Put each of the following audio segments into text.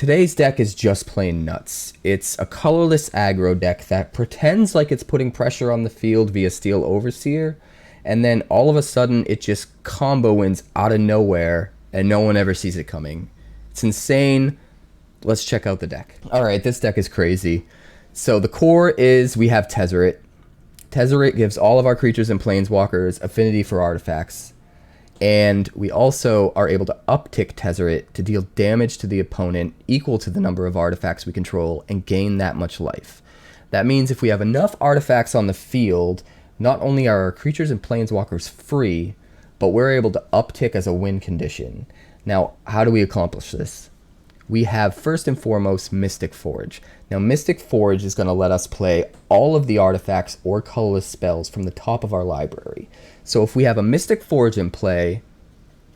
Today's deck is just plain nuts. It's a colorless aggro deck that pretends like it's putting pressure on the field via Steel Overseer, and then all of a sudden it just combo wins out of nowhere and no one ever sees it coming. It's insane. Let's check out the deck. Alright, this deck is crazy. So the core is we have Tezzeret. Tezzeret gives all of our creatures and planeswalkers affinity for artifacts. And we also are able to uptick Tezzeret to deal damage to the opponent equal to the number of artifacts we control and gain that much life. That means if we have enough artifacts on the field, not only are our creatures and planeswalkers free, but we're able to uptick as a win condition. Now, how do we accomplish this? We have first and foremost Mystic Forge. Now, Mystic Forge is going to let us play all of the artifacts or colorless spells from the top of our library. So if we have a Mystic Forge in play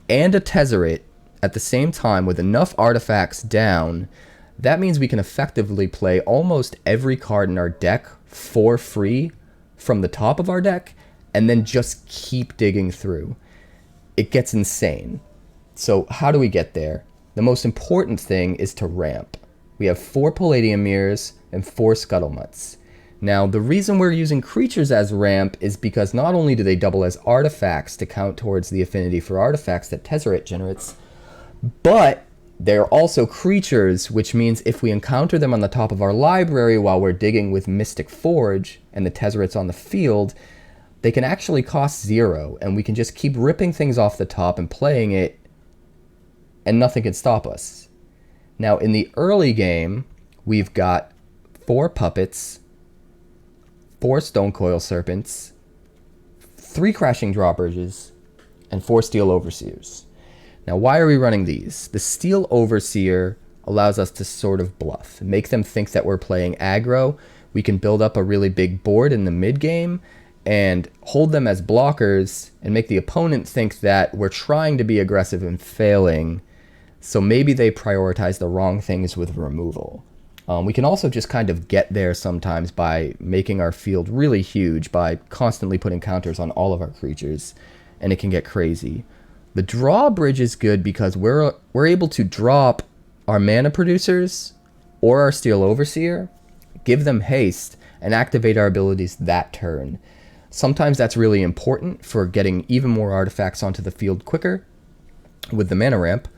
and a Tezzeret at the same time with enough artifacts down, that means we can effectively play almost every card in our deck for free from the top of our deck and then just keep digging through. It gets insane. So how do we get there? The most important thing is to ramp. We have 4 Palladium Mirrors and 4 Scuttlemutts. Now, the reason we're using creatures as ramp is because not only do they double as artifacts to count towards the affinity for artifacts that Tezzeret generates, but they're also creatures, which means if we encounter them on the top of our library while we're digging with Mystic Forge and the Tezzeret's on the field, they can actually cost 0, and we can just keep ripping things off the top and playing it, and nothing can stop us. Now, in the early game, we've got 4 Puppets, 4 Stonecoil Serpents, 3 Crashing Drawbridges, and 4 Steel Overseers. Now, why are we running these? The Steel Overseer allows us to sort of bluff, make them think that we're playing aggro. We can build up a really big board in the mid game and hold them as blockers and make the opponent think that we're trying to be aggressive and failing. So maybe they prioritize the wrong things with removal. We can also just kind of get there sometimes by making our field really huge by constantly putting counters on all of our creatures, and it can get crazy. The drawbridge is good because we're able to drop our mana producers or our Steel Overseer, give them haste, and activate our abilities that turn. Sometimes that's really important for getting even more artifacts onto the field quicker with the mana ramp.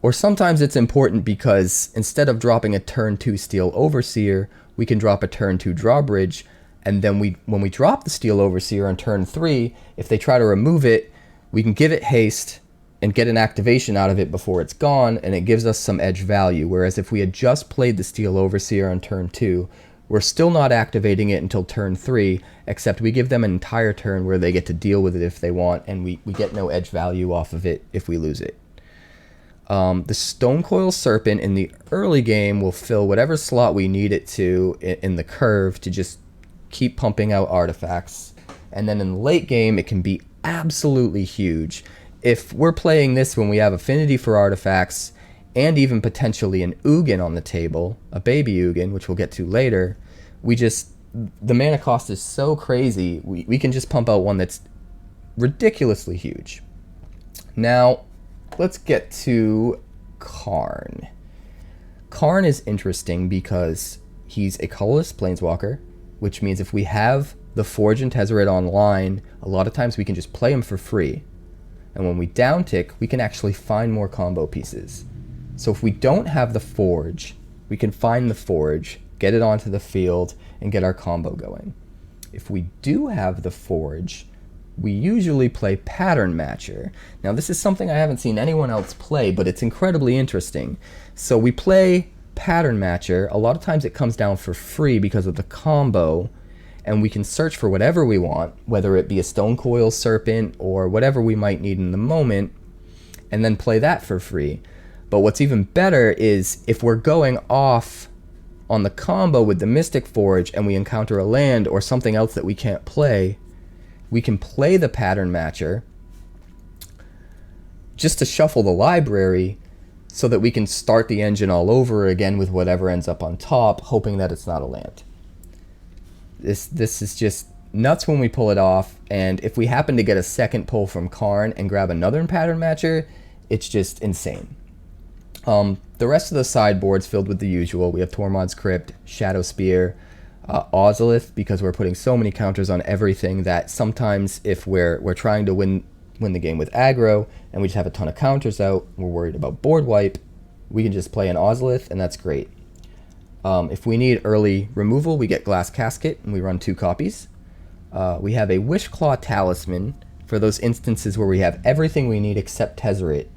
Or sometimes it's important because instead of dropping a turn 2 Steel Overseer, we can drop a turn 2 Drawbridge, and then when we drop the Steel Overseer on turn 3, if they try to remove it, we can give it haste and get an activation out of it before it's gone, and it gives us some edge value. Whereas if we had just played the Steel Overseer on turn 2, we're still not activating it until turn 3, except we give them an entire turn where they get to deal with it if they want, and we get no edge value off of it if we lose it. The Stonecoil Serpent in the early game will fill whatever slot we need it to in the curve to just keep pumping out artifacts. And then in the late game, it can be absolutely huge. If we're playing this when we have affinity for artifacts and even potentially an Ugin on the table, a baby Ugin, which we'll get to later, the mana cost is so crazy, we can just pump out one that's ridiculously huge. Now, let's get to Karn. Karn is interesting because he's a colorless planeswalker, which means if we have the Forge and Tezzeret online, a lot of times we can just play him for free. And when we downtick, we can actually find more combo pieces. So if we don't have the Forge, we can find the Forge, get it onto the field, and get our combo going. If we do have the Forge, we usually play Pattern Matcher. Now, this is something I haven't seen anyone else play, but it's incredibly interesting. So we play Pattern Matcher. A lot of times it comes down for free because of the combo, and we can search for whatever we want, whether it be a Stonecoil Serpent or whatever we might need in the moment, and then play that for free. But what's even better is if we're going off on the combo with the Mystic Forge and we encounter a land or something else that we can't play, we can play the Pattern Matcher just to shuffle the library so that we can start the engine all over again with whatever ends up on top, hoping that it's not a land. This is just nuts when we pull it off, and if we happen to get a second pull from Karn and grab another Pattern Matcher, it's just insane. The rest of the sideboard's filled with the usual. We have Tormod's Crypt, Shadow Spear, Ozolith, because we're putting so many counters on everything that sometimes if we're trying to win the game with aggro and we just have a ton of counters out, we're worried about board wipe, we can just play an Ozolith and that's great. If we need early removal, we get Glass Casket and we run 2 copies. We have a Wishclaw Talisman for those instances where we have everything we need except Tezzeret.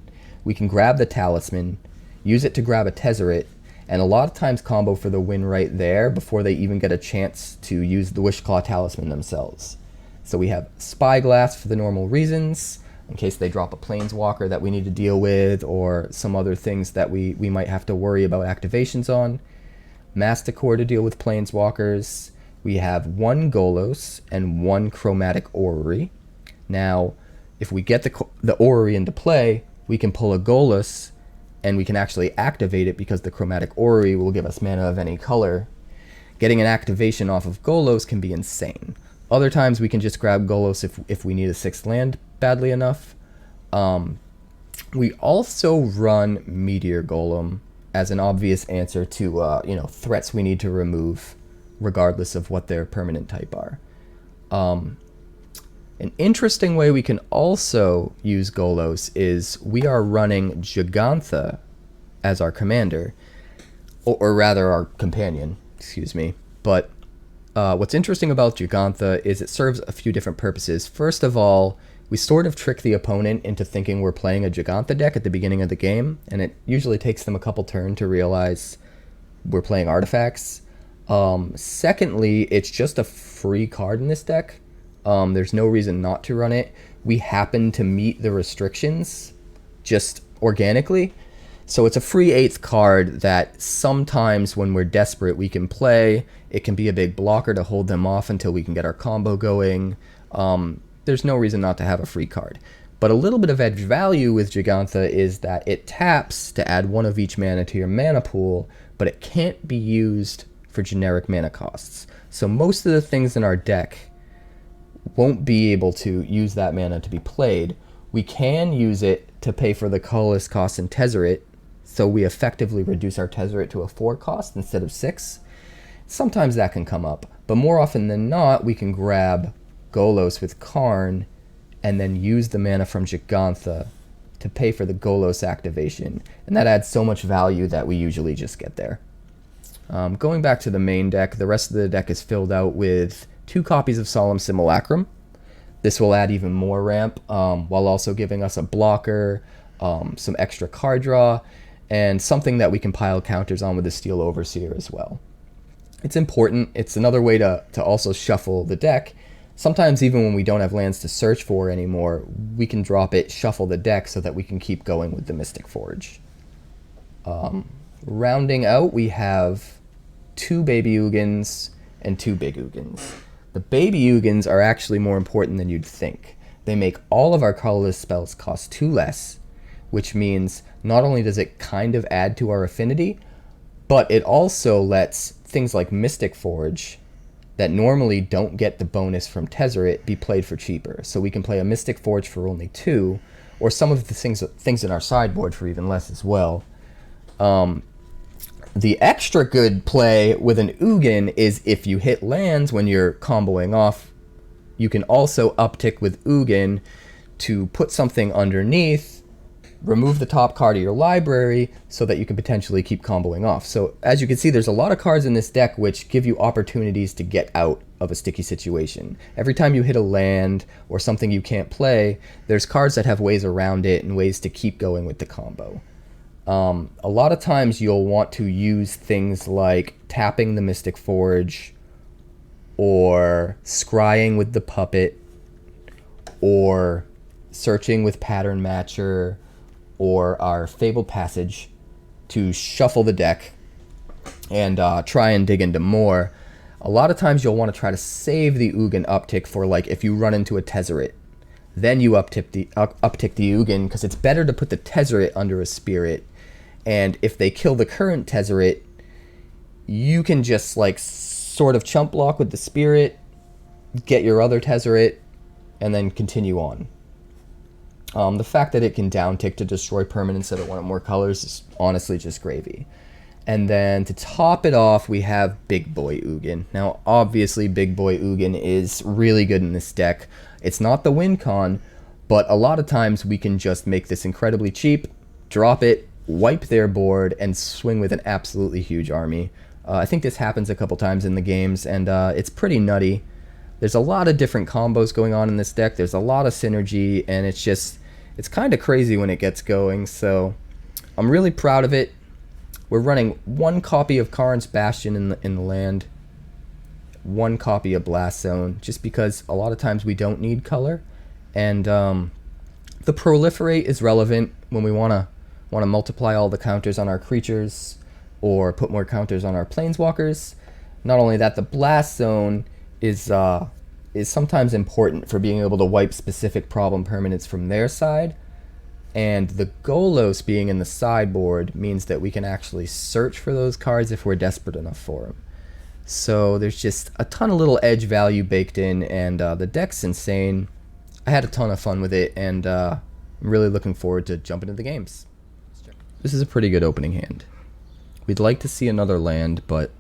We can grab the Talisman, use it to grab a Tezzeret, and a lot of times combo for the win right there before they even get a chance to use the Wishclaw Talisman themselves. So we have Spyglass for the normal reasons, in case they drop a Planeswalker that we need to deal with, or some other things that we might have to worry about activations on. Masticore to deal with Planeswalkers. We have 1 Golos and 1 Chromatic Orrery. Now, if we get the Orrery into play, we can pull a Golos and we can actually activate it because the Chromatic Orrery will give us mana of any color. Getting an activation off of Golos can be insane. Other times we can just grab Golos if we need a 6th land badly enough. We also run Meteor Golem as an obvious answer to threats we need to remove regardless of what their permanent type are. An interesting way we can also use Golos is we are running Jegantha as our commander, or rather our companion, excuse me. But what's interesting about Jegantha is it serves a few different purposes. First of all, we sort of trick the opponent into thinking we're playing a Jegantha deck at the beginning of the game, and it usually takes them a couple turns to realize we're playing artifacts. Secondly, it's just a free card in this deck. There's no reason not to run it. We happen to meet the restrictions just organically. So it's a free 8th card that sometimes when we're desperate we can play. It can be a big blocker to hold them off until we can get our combo going. There's no reason not to have a free card. But a little bit of edge value with Jegantha is that it taps to add 1 of each mana to your mana pool, but it can't be used for generic mana costs. So most of the things in our deck won't be able to use that mana to be played. We can use it to pay for the colorless cost in Tezzeret, so we effectively reduce our Tezzeret to a 4 cost instead of 6. Sometimes that can come up, but more often than not, we can grab Golos with Karn and then use the mana from Jegantha to pay for the Golos activation, and that adds so much value that we usually just get there. Going back to the main deck, the rest of the deck is filled out with 2 copies of Solemn Simulacrum. This will add even more ramp, while also giving us a blocker, some extra card draw, and something that we can pile counters on with the Steel Overseer as well. It's important. It's another way to also shuffle the deck. Sometimes even when we don't have lands to search for anymore, we can drop it, shuffle the deck so that we can keep going with the Mystic Forge. Rounding out, we have 2 Baby Ugins and 2 Big Ugins. The Baby Ugins are actually more important than you'd think. They make all of our colorless spells cost 2 less, which means not only does it kind of add to our affinity, but it also lets things like Mystic Forge that normally don't get the bonus from Tezzeret be played for cheaper. So we can play a Mystic Forge for only 2, or some of the things in our sideboard for even less as well. The extra good play with an Ugin is if you hit lands when you're comboing off, you can also uptick with Ugin to put something underneath, remove the top card of your library so that you can potentially keep comboing off. So as you can see, there's a lot of cards in this deck which give you opportunities to get out of a sticky situation. Every time you hit a land or something you can't play, there's cards that have ways around it and ways to keep going with the combo. A lot of times you'll want to use things like tapping the Mystic Forge, or scrying with the Puppet, or searching with Pattern Matcher, or our Fabled Passage to shuffle the deck and try and dig into more. A lot of times you'll want to try to save the Ugin uptick for, like, if you run into a Tezzeret. Then you uptick the Ugin, because it's better to put the Tezzeret under a Spirit. And if they kill the current Tezzeret, you can just, like, sort of chump block with the Spirit, get your other Tezzeret, and then continue on. The fact that it can downtick to destroy permanents that are one or more colors is honestly just gravy. And then to top it off, we have Big Boy Ugin. Now, obviously, Big Boy Ugin is really good in this deck. It's not the win con, but a lot of times we can just make this incredibly cheap, drop it, wipe their board, and swing with an absolutely huge army. I think this happens a couple times in the games, and it's pretty nutty. There's a lot of different combos going on in this deck. There's a lot of synergy, and it's kind of crazy when it gets going, so I'm really proud of it. We're running 1 copy of Karn's Bastion in the land, 1 copy of Blast Zone, just because a lot of times we don't need color, and the Proliferate is relevant when we want to multiply all the counters on our creatures or put more counters on our planeswalkers. Not only that, the Blast Zone is sometimes important for being able to wipe specific problem permanents from their side. And the Golos being in the sideboard means that we can actually search for those cards if we're desperate enough for them. So there's just a ton of little edge value baked in, and the deck's insane. I had a ton of fun with it, and I'm really looking forward to jumping into the games. This is a pretty good opening hand. We'd like to see another land, but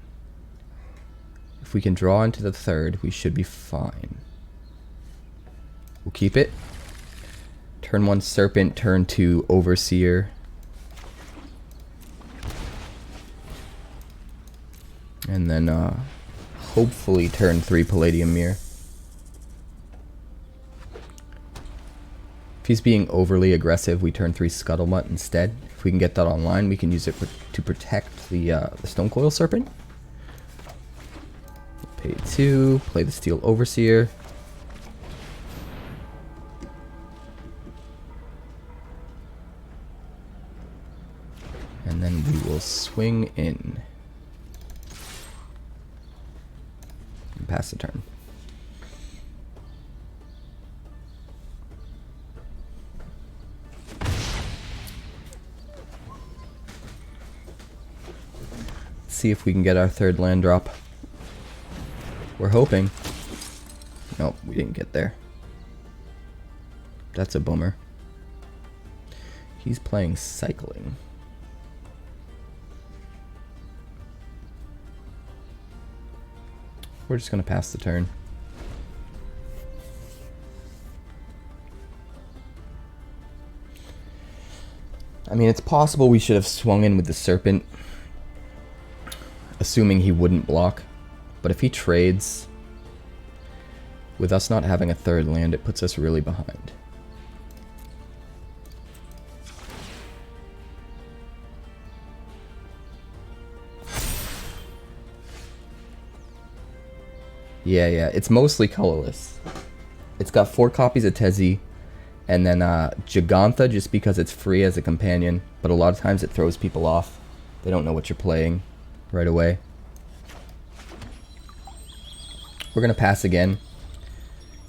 if we can draw into the 3rd, we should be fine. We'll keep it. Turn 1 Serpent, turn 2 Overseer. And then hopefully turn 3 Palladium Mirror. If he's being overly aggressive, we turn 3 Scuttlemutt instead. If we can get that online, we can use it to protect the Stonecoil Serpent. Pay 2, play the Steel Overseer. And then we will swing in. And pass the turn. Let's see if we can get our 3rd land drop. We're hoping. Nope, we didn't get there. That's a bummer. He's playing Cycling. We're just going to pass the turn. I mean, it's possible we should have swung in with the Serpent, assuming he wouldn't block. But if he trades, with us not having a 3rd land, it puts us really behind. Yeah, it's mostly colorless. It's got 4 copies of Tezzeret, and then Gigantha just because it's free as a companion, but a lot of times it throws people off. They don't know what you're playing right away. We're gonna pass again.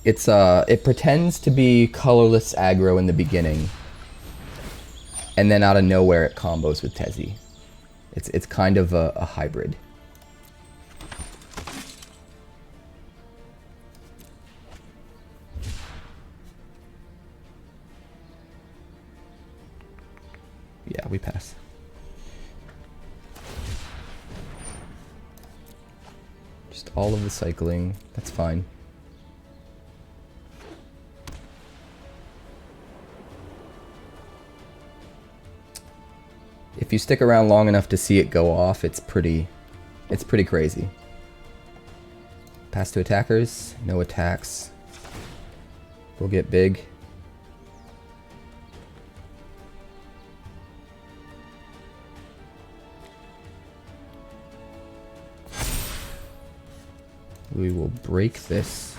It pretends to be colorless aggro in the beginning, and then out of nowhere it combos with Tezzeret. It's kind of a hybrid. Yeah, we pass. Just all of the cycling. That's fine. If you stick around long enough to see it go off, it's pretty crazy. Pass to attackers. No attacks. We'll get big. We will break this.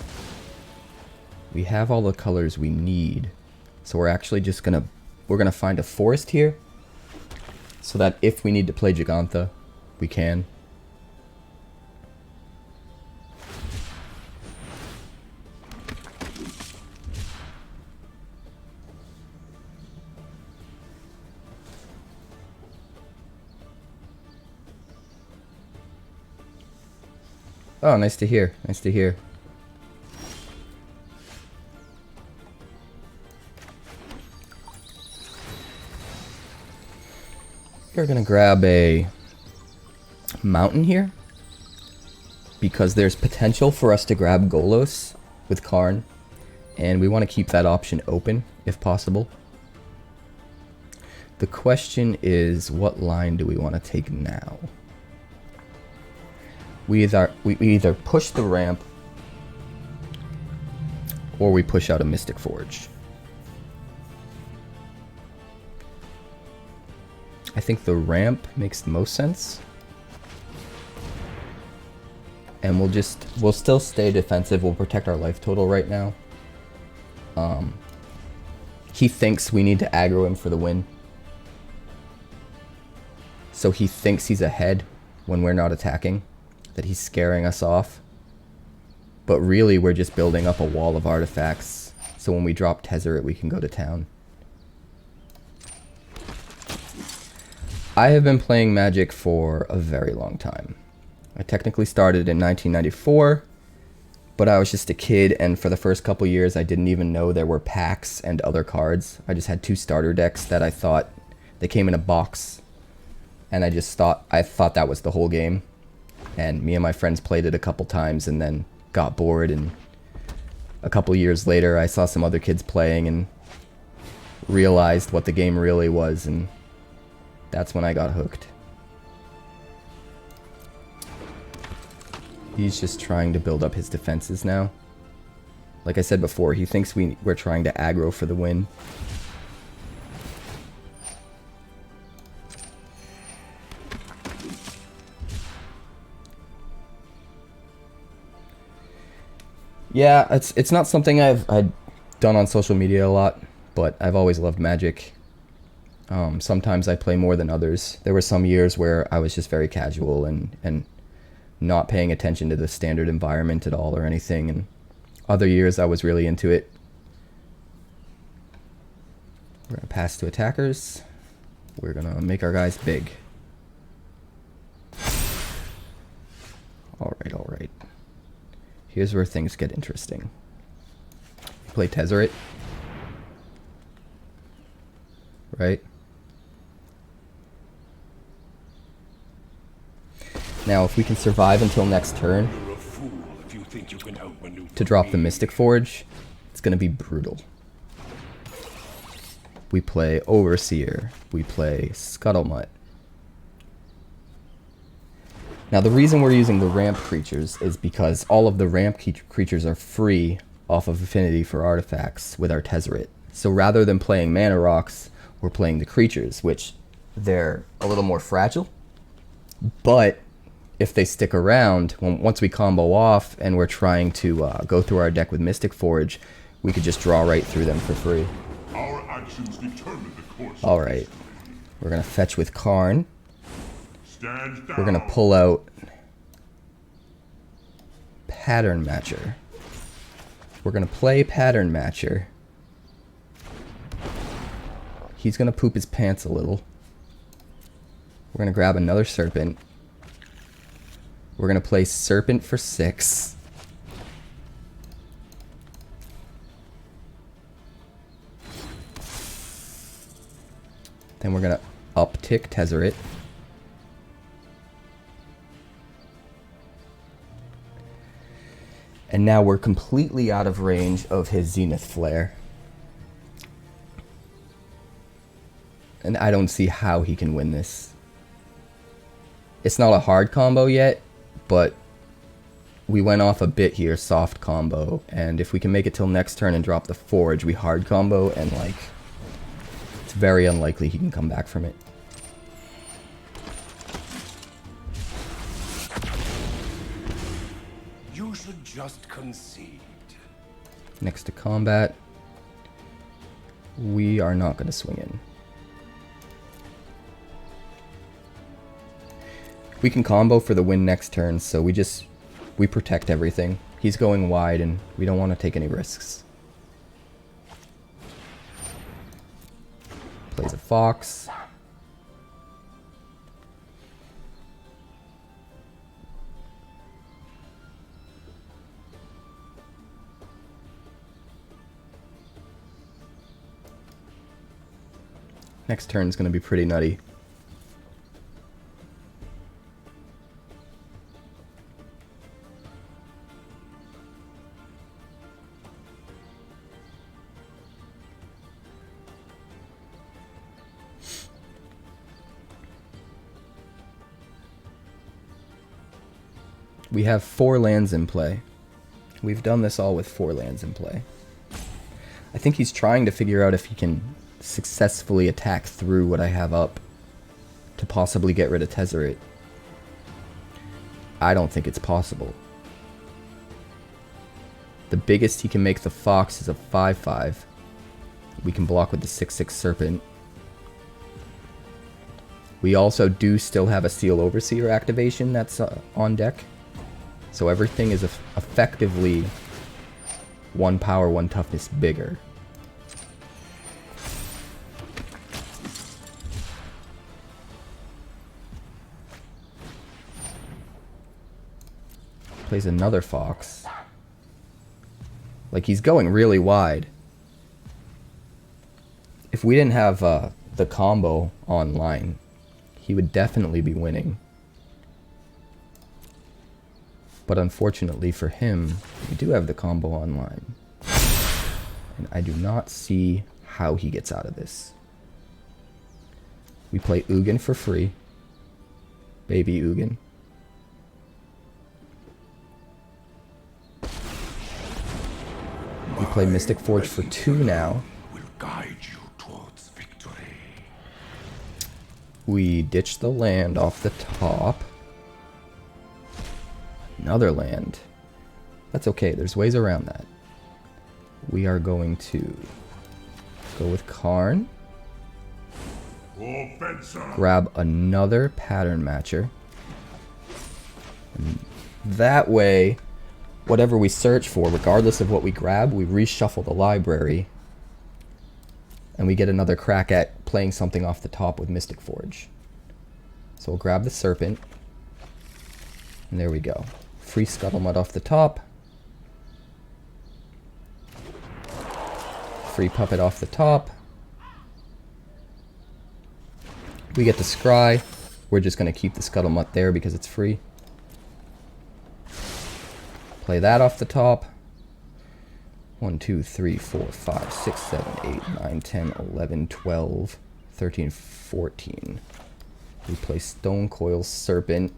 We have all the colors we need. So we're actually just we're gonna find a forest here, so that if we need to play Gigantha, we can. Oh, nice to hear. Nice to hear. We're gonna grab a mountain here, because there's potential for us to grab Golos with Karn, and we want to keep that option open if possible. The question is, what line do we want to take now? We either push the ramp or we push out a Mystic Forge. I think the ramp makes the most sense. And we'll still stay defensive. We'll protect our life total right now. He thinks we need to aggro him for the win. So he thinks he's ahead when we're not attacking, that he's scaring us off. But really, we're just building up a wall of artifacts, so when we drop Tezzeret, we can go to town. I have been playing Magic for a very long time. I technically started in 1994, but I was just a kid, and for the first couple years, I didn't even know there were packs and other cards. I just had 2 starter decks that I thought, they came in a box, and I thought that was the whole game. And me and my friends played it a couple times and then got bored, and a couple years later I saw some other kids playing and realized what the game really was, and that's when I got hooked. He's just trying to build up his defenses now. Like I said before, he thinks we're trying to aggro for the win. Yeah, it's not something I've done on social media a lot, but I've always loved Magic. Sometimes I play more than others. There were some years where I was just very casual and not paying attention to the standard environment at all or anything, and other years I was really into it. We're going to pass to attackers. We're going to make our guys big. Alright, alright. Here's where things get interesting. Play Tezzeret. Right? Now, if we can survive until next turn to drop the Mystic Forge, it's going to be brutal. We play Overseer. We play Scuttlemutt. Now, the reason we're using the ramp creatures is because all of the ramp creatures are free off of affinity for artifacts with our Tezzeret. So rather than playing mana rocks, we're playing the creatures, which they're a little more fragile. But if they stick around, once we combo off and we're trying to go through our deck with Mystic Forge, we could just draw right through them for free. Our actions determine the course. All right, we're gonna fetch with Karn. Stand down. We're gonna pull out Pattern Matcher. We're gonna play Pattern Matcher. He's gonna poop his pants a little. We're gonna grab another Serpent. We're gonna play Serpent for 6. Then we're gonna uptick Tezzeret. And now we're completely out of range of his Zenith Flare. And I don't see how he can win this. It's not a hard combo yet, but we went off a bit here, soft combo. And if we can make it till next turn and drop the Forge, we hard combo, and like, it's very unlikely he can come back from it. You should just concede. Next to combat, we are not going to swing in. We can combo for the win next turn, so we protect everything. He's going wide and we don't want to take any risks. Plays a Fox. Next turn is going to be pretty nutty. We have 4 lands in play. We've done this all with 4 lands in play. I think he's trying to figure out if he can successfully attack through what I have up to possibly get rid of Tezzeret. I don't think it's possible. The biggest he can make the Fox is a 5/5. We can block with the 6/6 Serpent. We also do still have a Steel Overseer activation that's on deck. So everything is effectively 1 power, 1 toughness bigger. Plays another Fox. Like, he's going really wide. If we didn't have the combo online, he would definitely be winning. But unfortunately for him, we do have the combo online. And I do not see how he gets out of this. We play Ugin for free. Baby Ugin. We play Mystic Forge for 2 now. Will guide you towards victory. We ditch the land off the top. Another land. That's okay, there's ways around that. We are going to go with Karn. Grab another pattern matcher. And that way, whatever we search for, regardless of what we grab, we reshuffle the library. And we get another crack at playing something off the top with Mystic Forge. So we'll grab the Serpent. And there we go. Free Scuttlemut off the top. Free Puppet off the top. We get to Scry. We're just going to keep the Scuttlemut there because it's free. Play that off the top. 1, 2, 3, 4, 5, 6, 7, 8, 9, 10, 11, 12, 13, 14. We play Stone Coil Serpent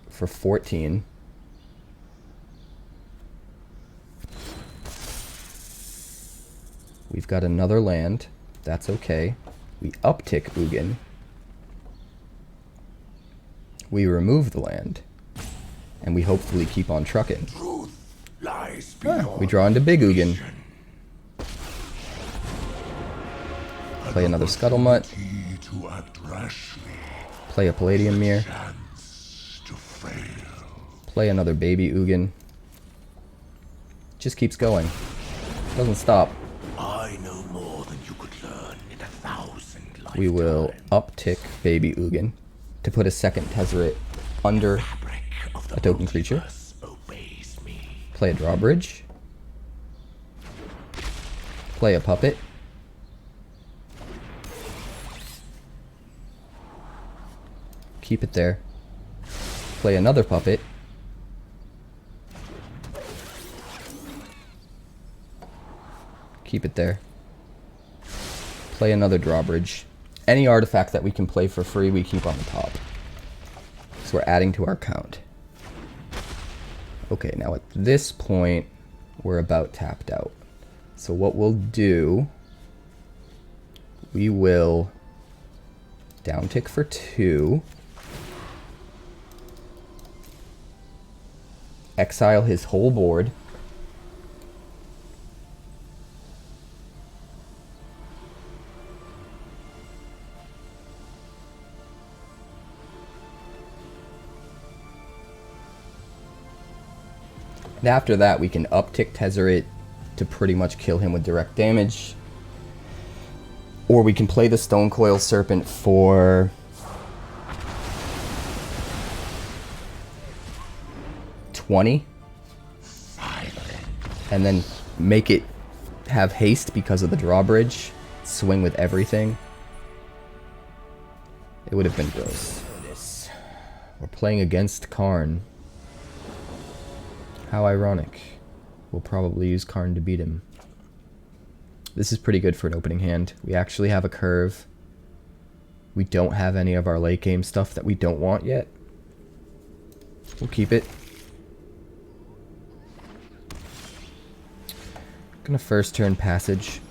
for 14. We've got another land. That's okay. We uptick Ugin. We remove the land. And we hopefully keep on trucking. We draw into Big Ugin. Play another Scuttlemut. Play a Palladium Mirror. Play another Baby Ugin. Just keeps going. Doesn't stop. I know more than you could learn in 1,000 lifetimes. We will uptick Baby Ugin to put a second Tezzeret under a token creature. Play a drawbridge. Play a puppet. Keep it there. Play another puppet. Keep it there. Play another drawbridge. Any artifact that we can play for free, we keep on the top. So we're adding to our count. Okay, now at this point, we're about tapped out. So what we'll do, we will downtick for 2. Exile his whole board. And after that, we can uptick Tezzeret to pretty much kill him with direct damage. Or we can play the Stone Coil Serpent for 20. And then make it have haste because of the drawbridge. Swing with everything. It would have been gross. We're playing against Karn. How ironic. We'll probably use Karn to beat him. This is pretty good for an opening hand. We actually have a curve. We don't have any of our late game stuff that we don't want yet. We'll keep it. Gonna first turn passage.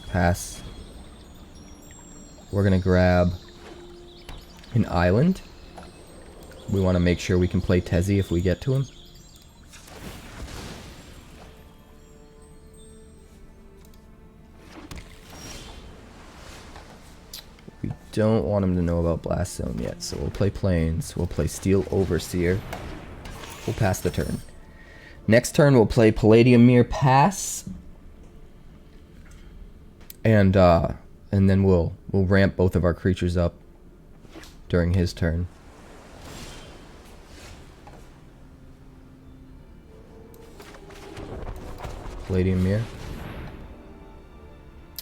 Pass. We're gonna grab an island. We want to make sure we can play Tezzy if we get to him. We don't want him to know about Blast Zone yet, so we'll play Plains. We'll play Steel Overseer. We'll pass the turn. Next turn we'll play Palladium Mirror Pass. And then we'll ramp both of our creatures up during his turn. Palladium Mirror.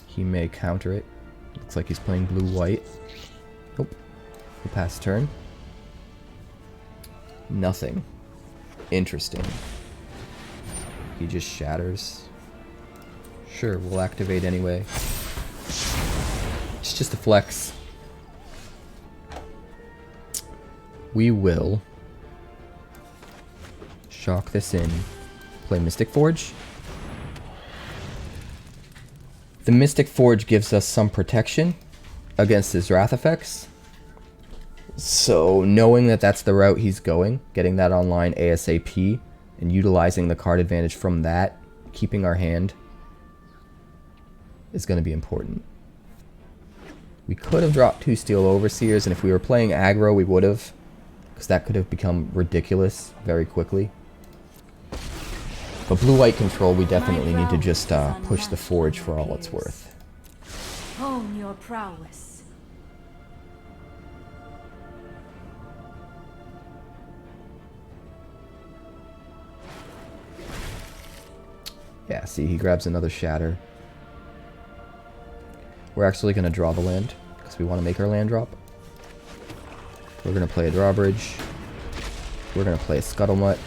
He may counter it. Looks like he's playing blue-white. Nope. We'll pass turn. Nothing. Interesting. He just shatters. Sure, we'll activate anyway. It's just a flex. We will shock this in. Play Mystic Forge. The Mystic Forge gives us some protection against his Wrath effects. So knowing that that's the route he's going, getting that online ASAP, and utilizing the card advantage from that, keeping our hand, is going to be important. We could have dropped 2 Steel Overseers, and if we were playing aggro, we would have, because that could have become ridiculous very quickly. But blue-white control, we definitely need to just push the Forge for all it's worth. Hone your prowess. Yeah, see, he grabs another Shatter. We're actually going to draw the land, because we want to make our land drop. We're going to play a Drawbridge. We're going to play a Scuttlemutt.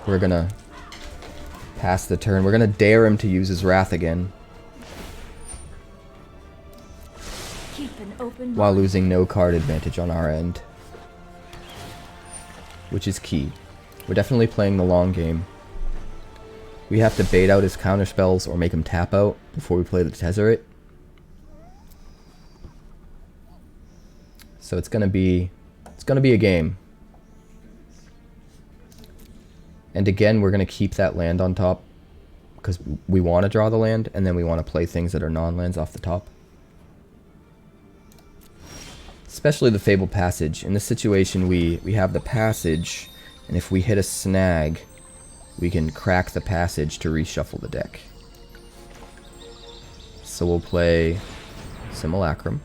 We're going to pass the turn. We're going to dare him to use his Wrath again. Keep an open While losing no card advantage on our end. Which is key. We're definitely playing the long game. We have to bait out his counterspells or make him tap out before we play the Tezzeret. So it's gonna be a game. And again, we're gonna keep that land on top because we want to draw the land, and then we want to play things that are non-lands off the top. Especially the Fabled Passage. In this situation, we have the passage, and if we hit a snag, we can crack the passage to reshuffle the deck. So we'll play Simulacrum.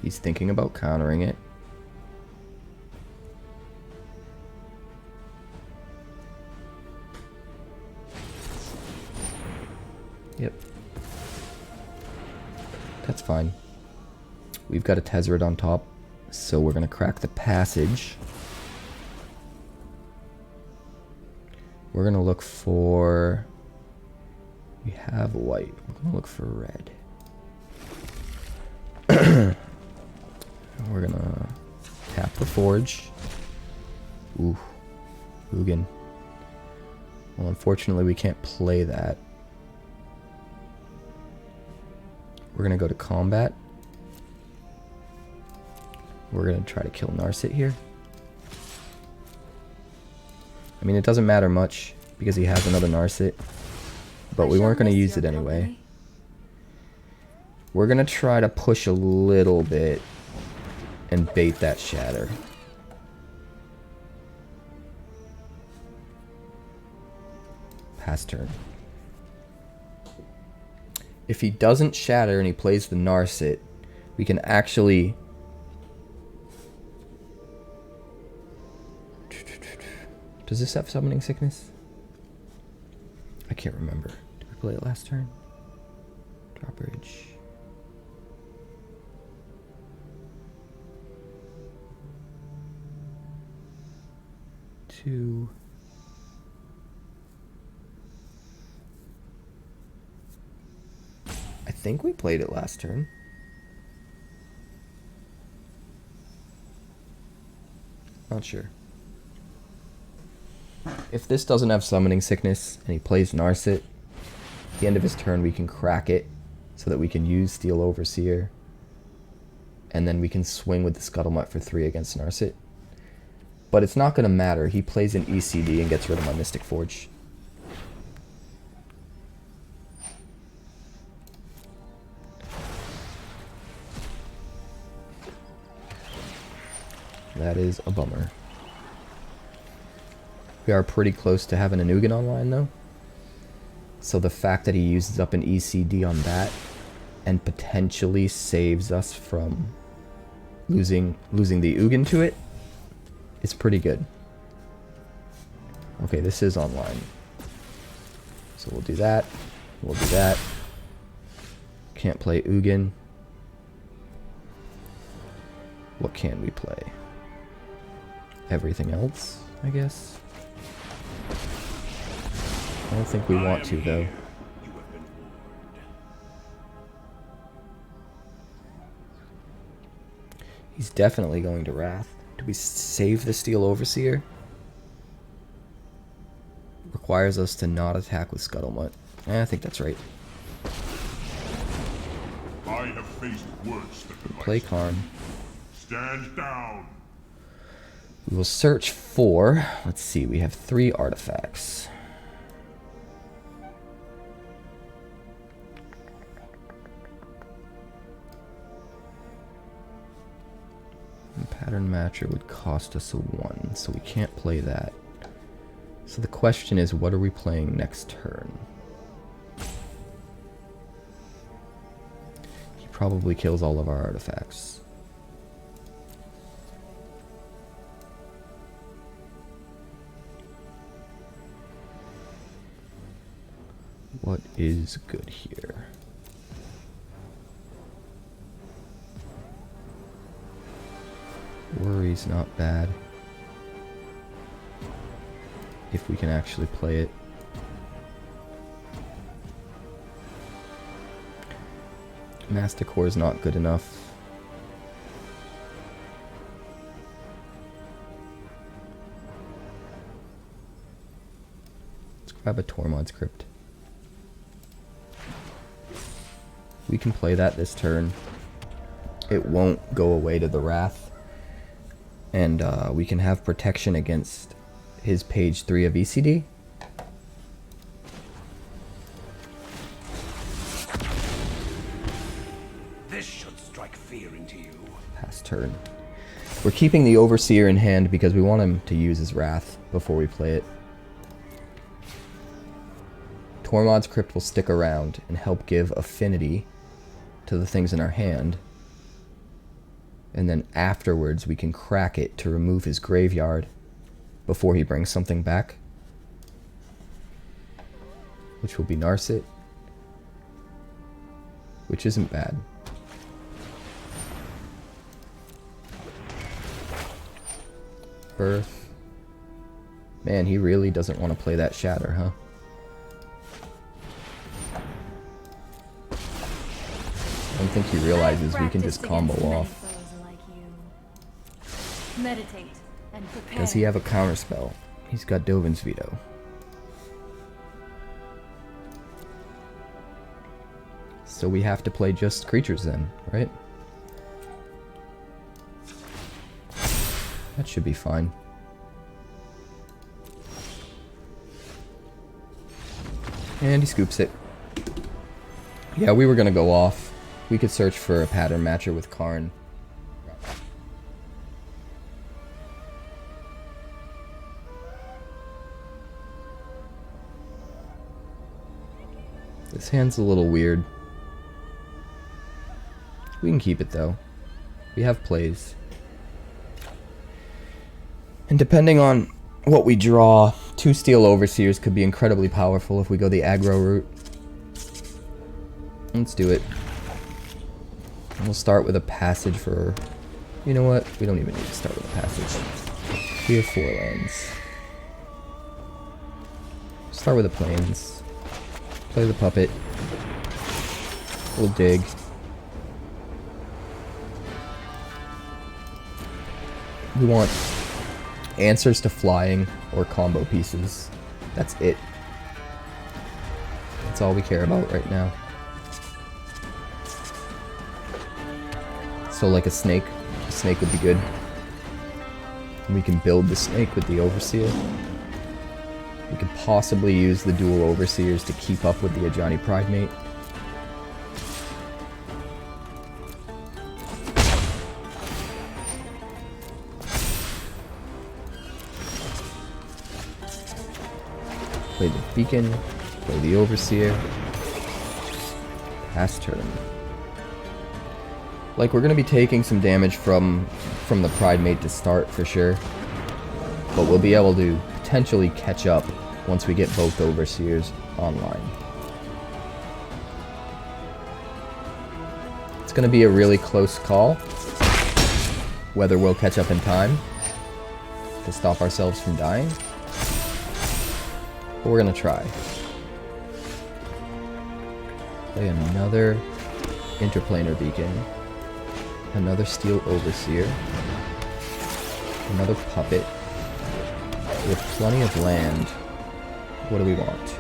He's thinking about countering it. Yep. That's fine. We've got a Tezzeret on top. So we're going to crack the passage. We're going to look for... We have white. We're going to look for red. We're going to tap the Forge. Ooh. Ugin. Well, unfortunately, we can't play that. We're going to go to combat. We're going to try to kill Narset here. I mean, it doesn't matter much because he has another Narset, but we weren't going to use it anyway. We're going to try to push a little bit and bait that Shatter. Pass turn. If he doesn't Shatter and he plays the Narset, we can actually... Does this have Summoning Sickness? I can't remember. Did we play it last turn? Drawbridge. Two. I think we played it last turn. Not sure. If this doesn't have Summoning Sickness and he plays Narset, at the end of his turn we can crack it so that we can use Steel Overseer. And then we can swing with the Scuttlemutt for 3 against Narset. But it's not going to matter. He plays an ECD and gets rid of my Mystic Forge. That is a bummer. We are pretty close to having an Ugin online though. So the fact that he uses up an ECD on that and potentially saves us from losing the Ugin to it is pretty good. Okay, this is online. So we'll do that. We'll do that. Can't play Ugin. What can we play? Everything else, I guess. I don't think we want to, though. He's definitely going to Wrath. Do we save the Steel Overseer? Requires us to not attack with Scuttlemutt. I think that's right. I have faced worse than Play Karn. Stand down. We will search for... Let's see, we have 3 artifacts. Pattern Matcher would cost us a 1, so we can't play that. So the question is, what are we playing next turn? He probably kills all of our artifacts. What is good here? Worry's not bad. If we can actually play it. Masticore is not good enough. Let's grab a Tormod's Crypt. We can play that this turn. It won't go away to the Wrath. And we can have protection against his page 3 of ECD. This should strike fear into you. Pass turn. We're keeping the Overseer in hand because we want him to use his Wrath before we play it. Tormod's Crypt will stick around and help give affinity to the things in our hand. And then afterwards we can crack it to remove his graveyard before he brings something back. Which will be Narset. Which isn't bad. Birth. Man, he really doesn't want to play that Shatter, huh? I don't think he realizes we can just combo off. Meditate and prepare. Does he have a counterspell? He's got Dovin's Veto. So we have to play just creatures then, right? That should be fine. And he scoops it. Yeah, we were gonna go off. We could search for a pattern matcher with Karn. This hand's a little weird. We can keep it though. We have plays. And depending on what we draw, 2 Steel Overseers could be incredibly powerful if we go the aggro route. Let's do it. And we'll start with a passage for... You know what? We don't even need to start with a passage. We have 4 lands. Start with the plains. Play the puppet. We'll dig. We want answers to flying or combo pieces. That's it. That's all we care about right now. So like a snake would be good. We can build the snake with the overseer. We could possibly use the dual overseers to keep up with the Ajani Pridemate. Play the beacon, play the overseer. Pass turn. Like, we're gonna be taking some damage from the Pridemate to start for sure. But we'll be able to potentially catch up once we get both overseers online. It's gonna be a really close call whether we'll catch up in time to stop ourselves from dying. But we're gonna try. Play another interplanar beacon. Another steel overseer. Another puppet. We have plenty of land. What do we want?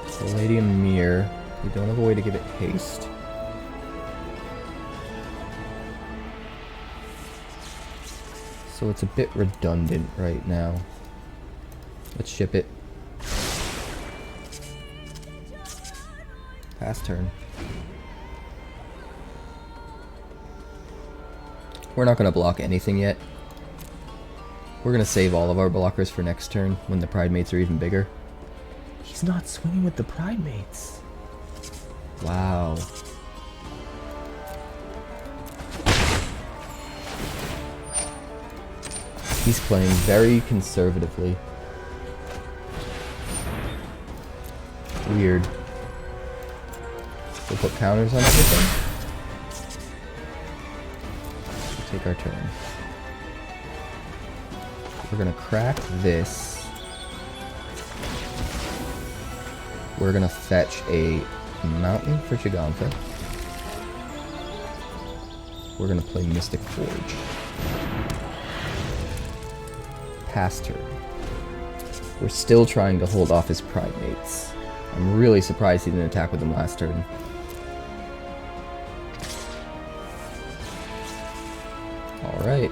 Palladium mirror. We don't have a way to give it haste. So it's a bit redundant right now. Let's ship it. Pass turn. We're not going to block anything yet. We're going to save all of our blockers for next turn when the Pridemates are even bigger. He's not swinging with the Pridemates. Wow. He's playing very conservatively. Weird. We'll put counters on everything. We'll take our turn. We're gonna crack this. We're gonna fetch a mountain for Giganta. We're gonna play Mystic Forge. Pass turn. We're still trying to hold off his Pridemates. I'm really surprised he didn't attack with them last turn. Alright.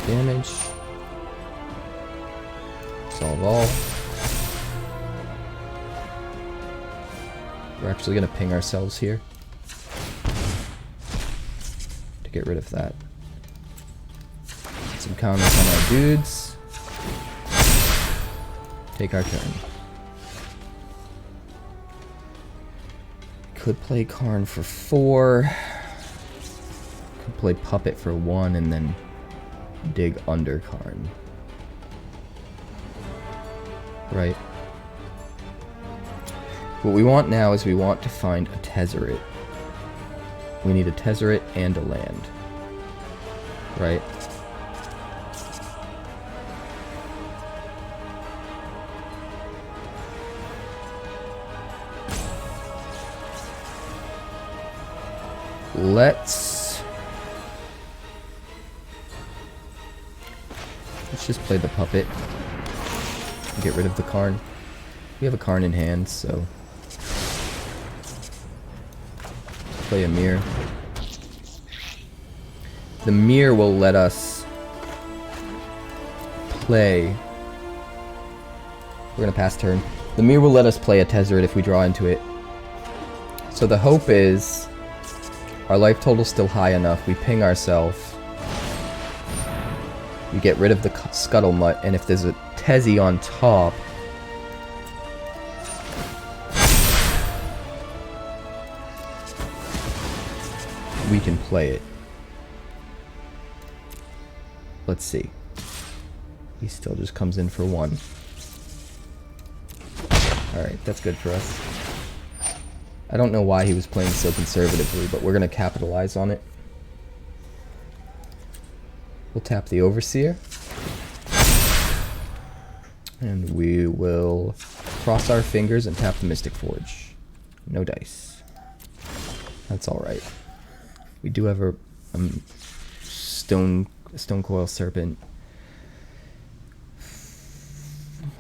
Damage. Solve all. We're actually going to ping ourselves here to get rid of that. Some counters on our dudes. Take our turn. Could play Karn for 4. Could play Puppet for 1 and then dig under Karn. Right? What we want now is we want to find a Tezzeret. We need a Tezzeret and a land. Right? Let's just play the puppet and get rid of the Karn. We have a Karn in hand, so play a mirror. The mirror will let us play. We're gonna pass turn. The mirror will let us play a Tezzeret if we draw into it. So the hope is our life total's still high enough. We ping ourselves. We get rid of the scuttlemutt, and if there's a Tezzy on top, we can play it. Let's see. He still just comes in for 1. Alright, that's good for us. I don't know why he was playing so conservatively, but we're going to capitalize on it. We'll tap the Overseer. And we will cross our fingers and tap the Mystic Forge. No dice. That's alright. We do have a stone coil serpent.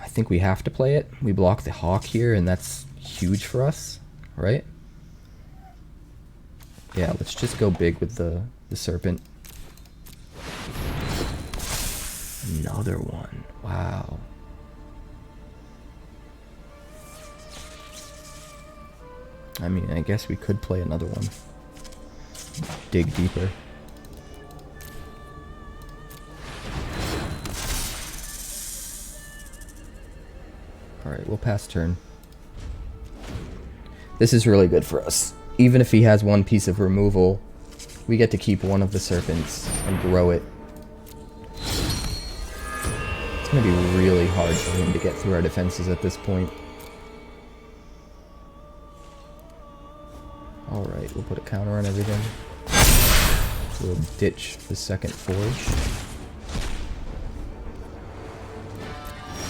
I think we have to play it. We block the hawk here, and that's huge for us, right? Yeah, let's just go big with the serpent. Another one. Wow. I mean, I guess we could play another one. Dig deeper. Alright, we'll pass turn. This is really good for us. Even if he has one piece of removal, we get to keep one of the serpents and grow it. It's going to be really hard for him to get through our defenses at this point. Alright, we'll put a counter on everything. We'll ditch the second forge.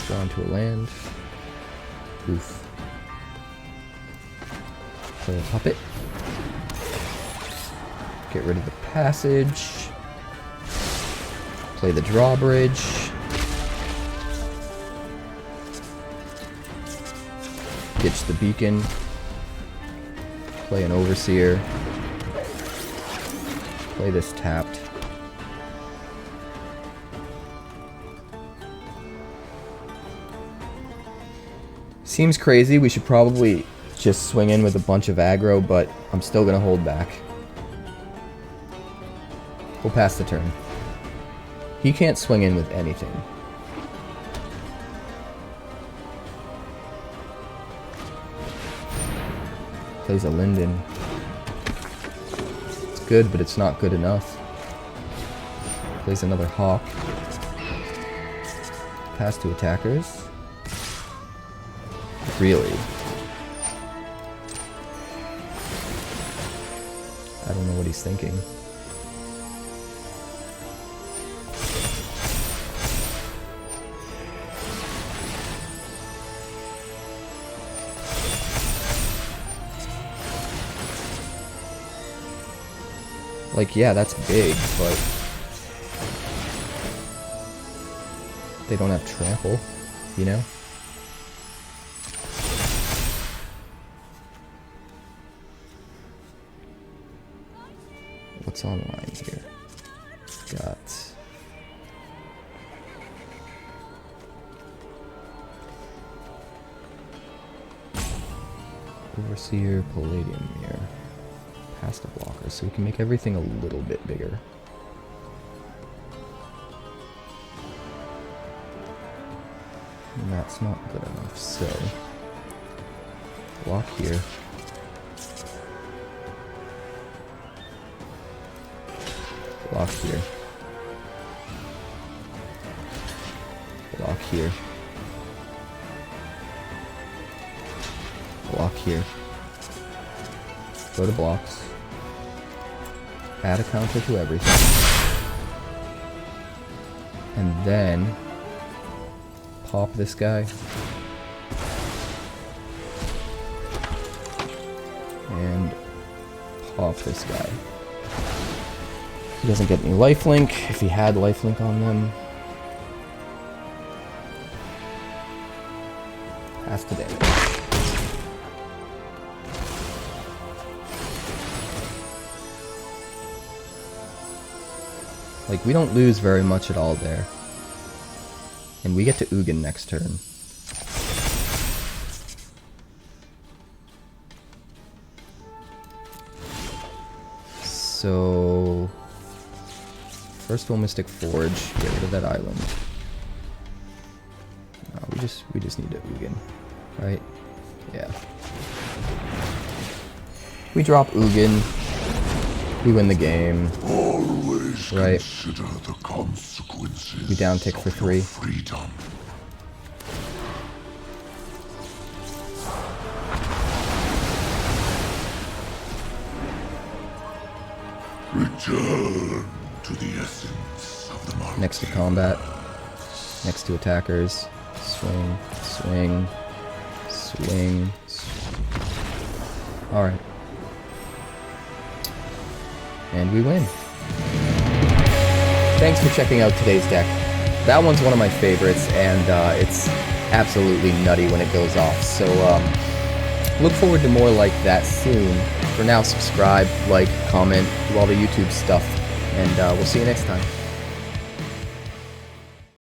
Draw into a land. Oof. Play a puppet. Get rid of the passage. Play the drawbridge. Ditch the beacon. Play an overseer. Play this tapped. Seems crazy. We should probably just swing in with a bunch of aggro, but I'm still gonna hold back. We'll pass the turn. He can't swing in with anything. Plays a Linden. It's good, but it's not good enough. Plays another Hawk. Pass to attackers. Really? I don't know what he's thinking. Like, yeah, that's big, but they don't have trample, you know? What's online here? Got Overseer, Palladium Mirror. Past the blocker, so we can make everything a little bit bigger. And that's not good enough, so block here. Block here. Block here. Block here. Go to blocks. Add a counter to everything. And then pop this guy. And pop this guy. He doesn't get any lifelink. If he had lifelink on them. Pass the damage. Like, we don't lose very much at all there. And we get to Ugin next turn. So first we'll Mystic Forge, get rid of that island. No, we just need to Ugin, right? Yeah. We drop Ugin. We win the game. Always right. Consider the consequences. We down tick for 3. Freedom. Return to the essence of the market. Next to combat. Next to attackers. Swing, swing, swing. Alright. And we win. thanks for checking out today's deck. That one's one of my favorites, and it's absolutely nutty when it goes off. So look forward to more like that soon. For now, subscribe, like, comment, do all the YouTube stuff, and we'll see you next time.